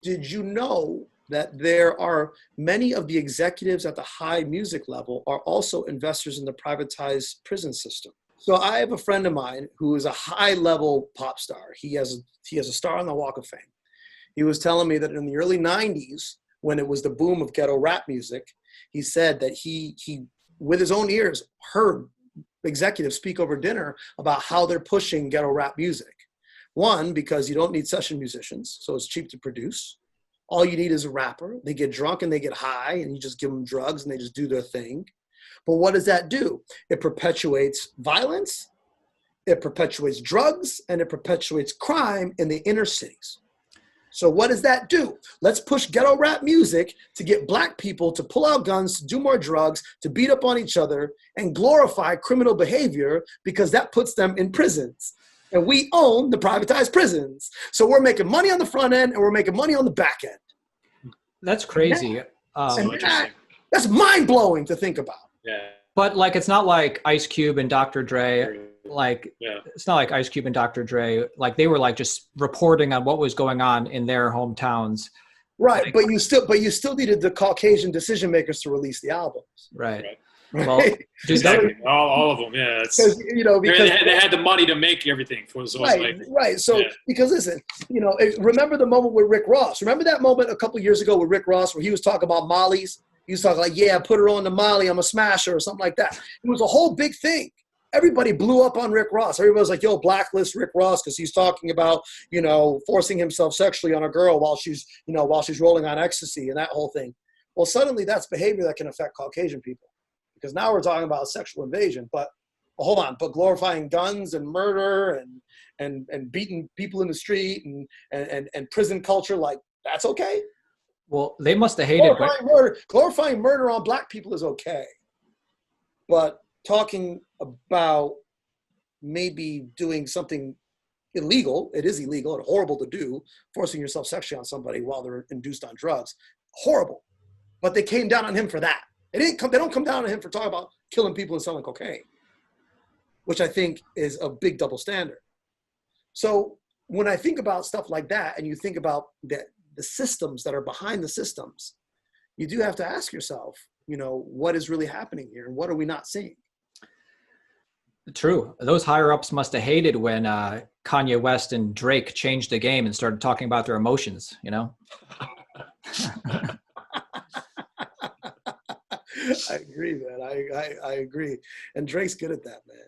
did you know that there are many of the executives at the high music level are also investors in the privatized prison system? So I have a friend of mine who is a high level pop star. He has a star on the Walk of Fame. He was telling me that in the early 90s, when it was the boom of ghetto rap music, he said that he with his own ears heard executives speak over dinner about how they're pushing ghetto rap music. One, because you don't need session musicians, so it's cheap to produce. All you need is a rapper. They get drunk and they get high, and you just give them drugs and they just do their thing. But what does that do? It perpetuates violence, it perpetuates drugs, and it perpetuates crime in the inner cities. So what does that do? Let's push ghetto rap music to get black people to pull out guns, to do more drugs, to beat up on each other, and glorify criminal behavior, because that puts them in prisons. And we own the privatized prisons. So we're making money on the front end and we're making money on the back end. That's crazy. That's mind-blowing to think about. Yeah. But like, it's not like Ice Cube and Dr. Dre, like, it's not like Ice Cube and Dr. Dre, like they were like just reporting on what was going on in their hometowns. Right. Like, but you still needed the Caucasian decision makers to release the albums. Right. Right. Well, exactly. all of them. Yeah. Because they had the money to make everything. Right. So because listen, remember the moment with Rick Ross. Remember that moment a couple of years ago with Rick Ross where he was talking about Molly's. He was talking like, yeah, put her on the Molly, I'm a smasher or something like that. It was a whole big thing. Everybody blew up on Rick Ross. Everybody was like, yo, blacklist Rick Ross because he's talking about, forcing himself sexually on a girl while she's rolling on ecstasy and that whole thing. Well, suddenly that's behavior that can affect Caucasian people. Because now we're talking about sexual invasion, but glorifying guns and murder and beating people in the street and prison culture, like that's okay. Well, they must have hated glorifying murder on black people is okay, but talking about maybe doing something illegal, it is illegal and horrible to do, forcing yourself sexually on somebody while they're induced on drugs, horrible. But they came down on him for that. They don't come down on him for talking about killing people and selling cocaine, which I think is a big double standard. So when I think about stuff like that, and you think about the systems that are behind the systems, you do have to ask yourself, what is really happening here and what are we not seeing? True. Those higher ups must have hated when Kanye West and Drake changed the game and started talking about their emotions, I agree, man. I agree. And Drake's good at that, man.